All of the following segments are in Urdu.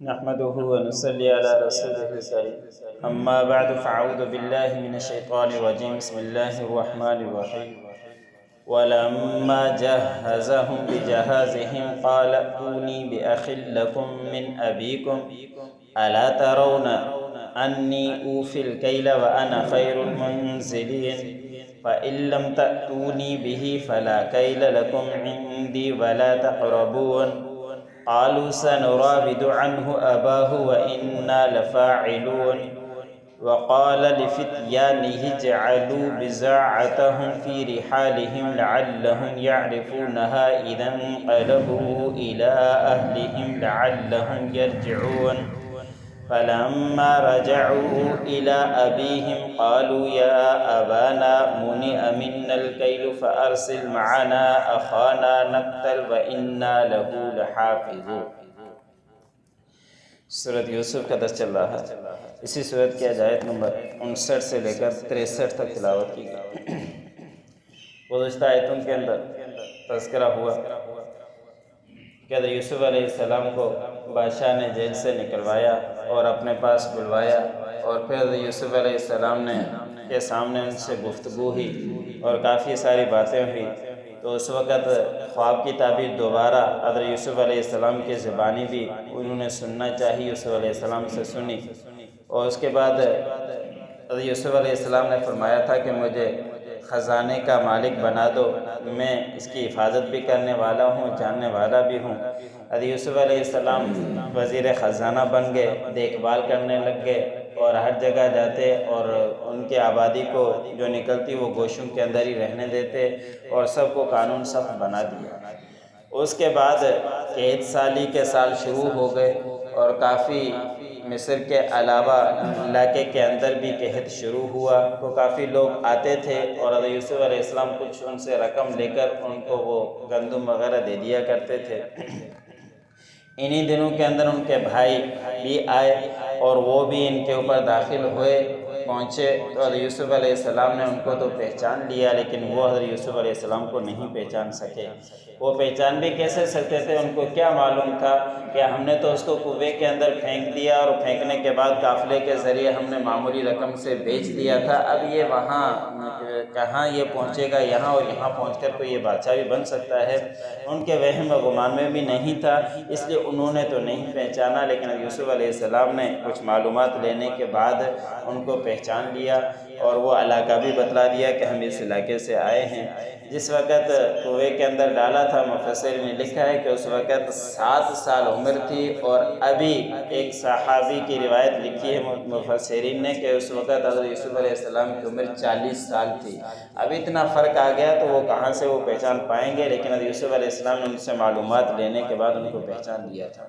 نحمده ونصلي على رسوله الكريم اما بعد فاعوذ بالله من الشيطان الرجيم بسم الله الرحمن الرحيم ولما جهزهم بجهازهم قال ائتوني بأخ لكم من أبيكم ألا ترون أني أوفي الكيل وأنا خير المنزلين فإن لم تأتوني به فلا كيل لكم عندي ولا تقربون قالوا سنراود عنه أباه وإنا لفاعلون وقال لفتيانه اجعلوا بضاعتهم في رحالهم لعلهم يعرفونها إذا انقلبوا إلى أهلهم لعلهم يرجعون فلما رجعوا إلى أبيهم قالوا يا أبانا منع منا الكيل فأرسل معنا أخانا نقتل وإنا له لحافظون۔ سورۃ یوسف کا درس چل رہا ہے۔ اسی سورت کی آیت نمبر 59 سے لے کر 63 تک تلاوت کی گئی۔ گزشتہ آیتوں کے اندر تذکرہ ہوا کہ حضرت یوسف علیہ السلام کو بادشاہ نے جیل سے نکلوایا اور اپنے پاس بلوایا، اور پھر حضرت یوسف علیہ السلام نے کے سامنے ان سے گفتگو ہوئی اور کافی ساری باتیں ہوئی۔ تو اس وقت خواب کی تعبیر دوبارہ حضرت یوسف علیہ السلام کی زبانی بھی انہوں نے سننا چاہی، یوسف علیہ السلام سے سنی، اور اس کے بعد حضرت یوسف علیہ السلام نے فرمایا تھا کہ مجھے خزانے کا مالک بنا دو، میں اس کی حفاظت بھی کرنے والا ہوں، جاننے والا بھی ہوں۔ حضرت یوسف علیہ السلام وزیر خزانہ بن گئے، دیکھ بھال کرنے لگ گئے اور ہر جگہ جاتے اور ان کے آبادی کو جو نکلتی وہ گوشوں کے اندر ہی رہنے دیتے اور سب کو قانون سخت بنا دیا۔ اس کے بعد قید سالی کے سال شروع ہو گئے اور کافی مصر کے علاوہ علاقے کے اندر بھی قحط شروع ہوا، تو کافی لوگ آتے تھے اور حضرت یوسف علیہ السلام کچھ ان سے رقم لے کر ان کو وہ گندم وغیرہ دے دیا کرتے تھے۔ انہی دنوں کے اندر ان کے بھائی بھی آئے اور وہ بھی ان کے اوپر داخل ہوئے، پہنچے تو حضرت یوسف علیہ السلام نے ان کو تو پہچان لیا، لیکن وہ حضرت یوسف علیہ السلام کو نہیں پہچان سکے۔ وہ پہچان بھی کیسے سکتے تھے؟ ان کو کیا معلوم تھا کہ ہم نے تو اس کو کنویں کے اندر پھینک دیا اور پھینکنے کے بعد قافلے کے ذریعے ہم نے معمولی رقم سے بیچ دیا تھا، اب یہ وہاں کہاں یہ پہنچے گا، یہاں اور یہاں پہنچ کر تو یہ بادشاہ بھی بن سکتا ہے۔ ان کے وہم و گمان میں بھی نہیں تھا، اس لیے انہوں نے تو نہیں پہچانا، لیکن یوسف علیہ السلام نے کچھ معلومات لینے کے بعد ان کو پہچان لیا اور وہ علاقہ بھی بتلا دیا کہ ہم اس علاقے سے آئے ہیں۔ جس وقت کنویں کے اندر ڈالا تھا، مفسرین نے لکھا ہے کہ اس وقت 7 سال عمر تھی، اور ابھی ایک صحابی کی روایت لکھی ہے مفسرین نے کہ اس وقت حضرت یوسف علیہ السلام کی عمر 40 سال تھی۔ اب اتنا فرق آ گیا تو وہ کہاں سے وہ پہچان پائیں گے، لیکن حضرت یوسف علیہ السلام نے ان سے معلومات لینے کے بعد ان کو پہچان لیا تھا۔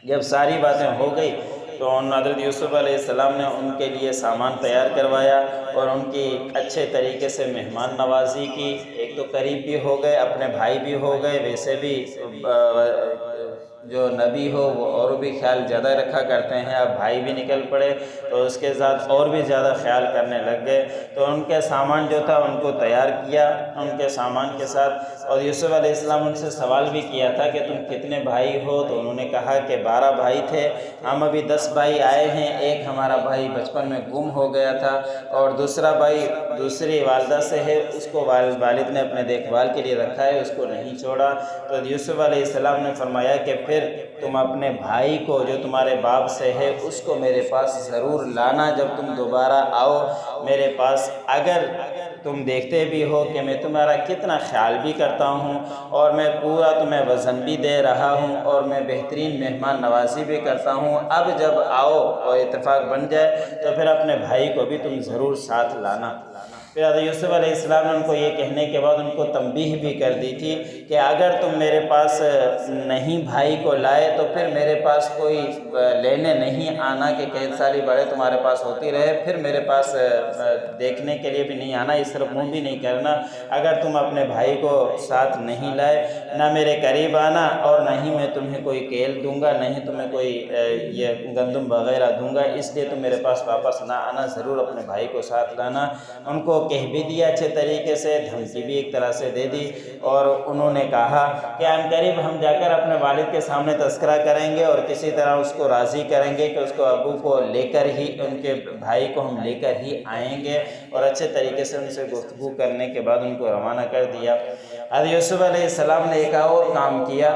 جب ساری باتیں ہو گئی تو حضرت یوسف علیہ السلام نے ان کے لیے سامان تیار کروایا اور ان کی اچھے طریقے سے مہمان نوازی کی۔ ایک تو قریب بھی ہو گئے، اپنے بھائی بھی ہو گئے، ویسے بھی جو نبی ہو وہ اور بھی خیال زیادہ رکھا کرتے ہیں، اب بھائی بھی نکل پڑے تو اس کے ساتھ اور بھی زیادہ خیال کرنے لگ گئے۔ تو ان کے سامان جو تھا ان کو تیار کیا ان کے سامان کے ساتھ، اور یوسف علیہ السلام ان سے سوال بھی کیا تھا کہ تم کتنے بھائی ہو، تو انہوں نے کہا کہ 12 بھائی تھے، ہم ابھی 10 بھائی آئے ہیں، ایک ہمارا بھائی بچپن میں گم ہو گیا تھا اور دوسرا بھائی دوسری والدہ سے ہے، اس کو والد نے اپنے دیکھ بھال کے لیے رکھا ہے، اس کو نہیں چھوڑا۔ تو یوسف علیہ السلام نے فرمایا کہ پھر تم اپنے بھائی کو جو تمہارے باپ سے ہے اس کو میرے پاس ضرور لانا، جب تم دوبارہ آؤ میرے پاس، اگر تم دیکھتے بھی ہو کہ میں تمہارا کتنا خیال بھی کرتا ہوں اور میں پورا تمہیں وزن بھی دے رہا ہوں اور میں بہترین مہمان نوازی بھی کرتا ہوں، اب جب آؤ اور اتفاق بن جائے تو پھر اپنے بھائی کو بھی تم ضرور ساتھ لانا۔ پھر حضرت یوسف علیہ السلام نے ان کو یہ کہنے کے بعد ان کو تنبیہ بھی کر دی تھی کہ اگر تم میرے پاس نہیں بھائی کو لائے تو پھر میرے پاس کوئی لینے نہیں آنا کہ قید سالی بڑے تمہارے پاس ہوتی رہے، پھر میرے پاس دیکھنے کے لیے بھی نہیں آنا، اس طرف منہ بھی نہیں کرنا۔ اگر تم اپنے بھائی کو ساتھ نہیں لائے نہ میرے قریب آنا، اور نہ ہی میں تمہیں کوئی کیل دوں گا، نہ ہی تمہیں کوئی یہ گندم وغیرہ دوں گا، اس لیے تم میرے پاس واپس نہ آنا، ضرور اپنے بھائی کو ساتھ لانا۔ ان کو کہہ بھی دیا اچھے طریقے سے، دھمکی بھی ایک طرح سے دے دی، اور انہوں نے کہا کہ ان قریب ہم جا کر اپنے والد کے سامنے تذکرہ کریں گے اور کسی طرح اس کو راضی کریں گے کہ اس کو ابو کو لے کر ہی، ان کے بھائی کو ہم لے کر ہی آئیں گے، اور اچھے طریقے سے ان سے گفتگو کرنے کے بعد ان کو روانہ کر دیا۔ حضرت یوسف علیہ السلام نے ایک اور کام کیا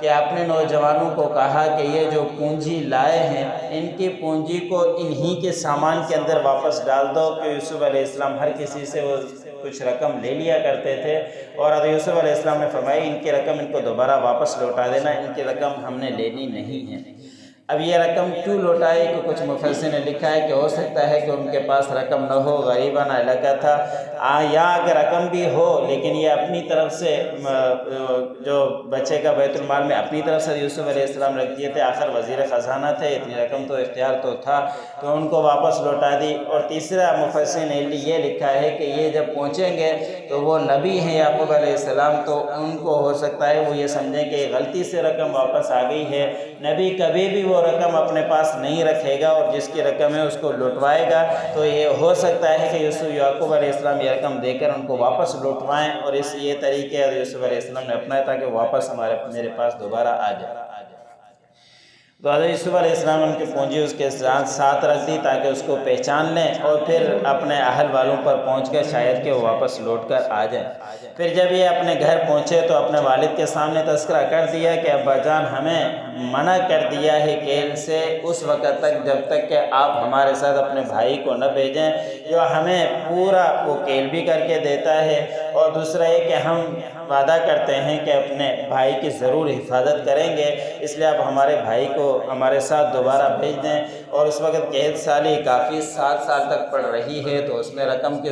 کہ اپنے نوجوانوں کو کہا کہ یہ جو پونجی لائے ہیں ان کی پونجی کو انہی کے سامان کے اندر واپس ڈال دو، کہ یوسف علیہ السلام ہر کسی سے وہ کچھ رقم لے لیا کرتے تھے، اور حضرت یوسف علیہ السلام نے فرمایا ان کی رقم ان کو دوبارہ واپس لوٹا دینا، ان کی رقم ہم نے لینی نہیں ہے۔ اب یہ رقم کیوں لوٹائی کہ کچھ مفسرین نے لکھا ہے کہ ہو سکتا ہے کہ ان کے پاس رقم نہ ہو، غریبانہ علاقہ تھا، یا اگر رقم بھی ہو لیکن یہ اپنی طرف سے جو بچے کا بیت المال میں اپنی طرف سے یوسف علیہ السلام رکھ دیے تھے، آخر وزیر خزانہ تھے، اتنی رقم تو اختیار تو تھا، تو ان کو واپس لوٹا دی۔ اور تیسرا مفسرین نے یہ لکھا ہے کہ یہ جب پہنچیں گے تو وہ نبی ہیں یعقوب علیہ السلام، تو ان کو ہو سکتا ہے وہ یہ سمجھیں کہ غلطی سے رقم واپس آ گئی ہے، نبی کبھی بھی وہ رقم اپنے پاس نہیں رکھے گا اور جس کی رقم ہے اس کو لوٹوائے گا، تو یہ ہو سکتا ہے کہ یعقوب علیہ السلام یہ رقم دے کر ان کو واپس لوٹوائیں، اور اس یہ طریقے یوسف علیہ السلام نے اپنایا تاکہ واپس میرے پاس دوبارہ آ جائے۔ تو حضرت یوسف علیہ السلام ان کی پونجی اس کے ساتھ رکھ دی تاکہ اس کو پہچان لیں اور پھر اپنے اہل والوں پر پہنچ کر شاید کہ وہ واپس لوٹ کر آ جائیں۔ پھر جب یہ اپنے گھر پہنچے تو اپنے والد کے سامنے تذکرہ کر دیا کہ ابا جان ہمیں منع کر دیا ہے کیل سے اس وقت تک جب تک کہ آپ ہمارے ساتھ اپنے بھائی کو نہ بھیجیں، جو ہمیں پورا وہ کیل بھی کر کے دیتا ہے، اور دوسرا یہ کہ ہم وعدہ کرتے ہیں کہ اپنے بھائی کی ضرور حفاظت کریں گے، اس لیے آپ ہمارے بھائی کو ہمارے ساتھ دوبارہ بھیج دیں۔ اور اس وقت قید سالی کافی 7 سال تک پڑ رہی ہے، تو اس میں رقم کی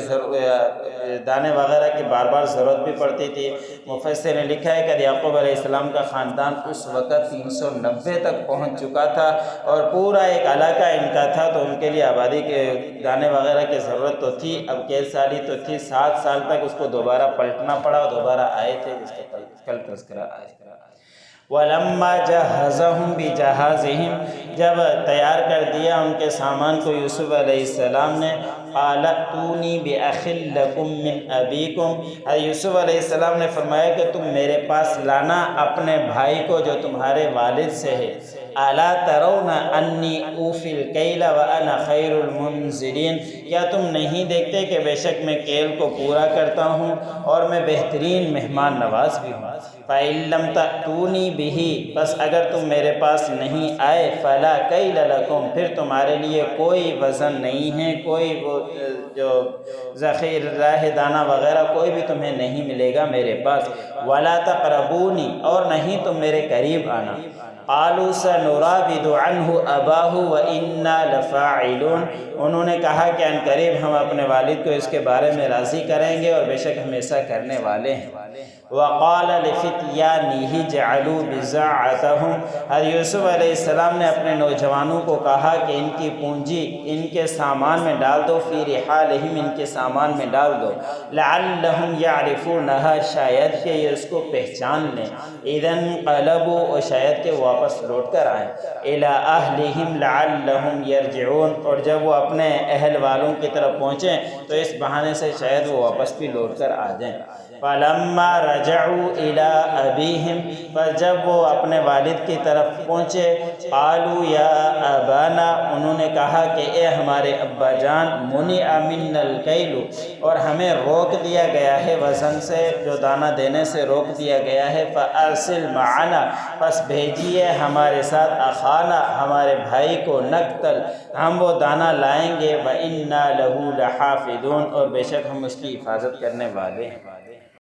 دانے وغیرہ کی بار بار ضرورت بھی پڑتی تھی۔ مفسر نے لکھا ہے کہ یعقوب علیہ السلام کا خاندان اس وقت 390 تک پہنچ چکا تھا اور پورا ایک علاقہ ان کا تھا، تو ان کے لیے آبادی کے دانے وغیرہ کی ضرورت تو تھی، اب قید سالی تو تھی، 7 سال تک اس کو دوبارہ پلٹنا پڑا، دوبارہ آئے تھے جس کا کل تذکرہ آئے۔ وَلَمَّا جَهَّزَهُمْ بِجَهَازِهِمْ، جب تیار کر دیا ان کے سامان کو یوسف علیہ السلام نے، قَالَ ائْتُونِي بِأَخٍ لَكُم مِّنْ أَبِيكُمْ، یوسف علیہ السلام نے فرمایا کہ تم میرے پاس لانا اپنے بھائی کو جو تمہارے والد سے ہے۔ أَلَا تَرَوْنَ أَنِّي أُوفِي الْكَيْلَ وَأَنَا خَيْرُ الْمُنزِلِينَ، کیا تم نہیں دیکھتے کہ بے شک میں کیل کو پورا کرتا ہوں اور میں بہترین مہمان نواز بھی ہوں۔ فَإِن لَّمْ تَأْتُونِي بِهِ، بس اگر تم میرے پاس نہیں آئے، فَلَا كَيْلَ لَكُمْ، پھر تمہارے لیے کوئی وزن نہیں ہے، کوئی وہ جو ذخیرہ دانہ وغیرہ کوئی بھی تمہیں نہیں ملے گا میرے پاس۔ وَلَا تَقْرَبُونِي، اور نہیں تم میرے قریب آنا۔ قَالُوا سَنُرَاوِدُ عَنْهُ أَبَاهُ وَإِنَّا لَفَاعِلُونَ، انہوں نے کہا کہ عنقریب ہم اپنے والد کو اس کے بارے میں راضی کریں گے اور بے شک ہم ایسا کرنے والے ہیں۔ وَقَالَ لِفِتْيَانِهِ اجْعَلُوا بِضَاعَتَهُمْ، حضرت یوسف علیہ السلام نے اپنے نوجوانوں کو کہا کہ ان کی پونجی ان کے سامان میں ڈال دو، فی رحالہم، ان کے سامان میں ڈال دو، لعلہم یعرفونہا، شاید کہ یہ اس کو پہچان لیں، اذا انقلبوا، اور شاید کہ واپس لوٹ کر آئیں، الی اہلہم لعلہم یرجعون، اور جب وہ اپنے اہل والوں کی طرف پہنچیں تو اس بہانے سے شاید وہ واپس بھی لوٹ کر آ جائیں۔ فَلَمَّا رَجَعُوا إِلَىٰ أَبِيهِمْ، پر جب وہ اپنے والد کی طرف پہنچے، قَالُوا يَا أَبَانَا، انہوں نے کہا کہ اے ہمارے ابا جان، مُنِعَ مِنَّا الْكَيْلُ، اور ہمیں روک دیا گیا ہے وزن سے، جو دانہ دینے سے روک دیا گیا ہے، فَأَرْسِلْ مَعَنَا، پس بھیجیے ہمارے ساتھ، أَخَانَا، ہمارے بھائی کو، نقتل، ہم وہ دانہ لائیں گے، وَإِنَّا لَهُ لَحَافِظُونَ، اور بے شک ہم اس کی حفاظت کرنے والے ہیں۔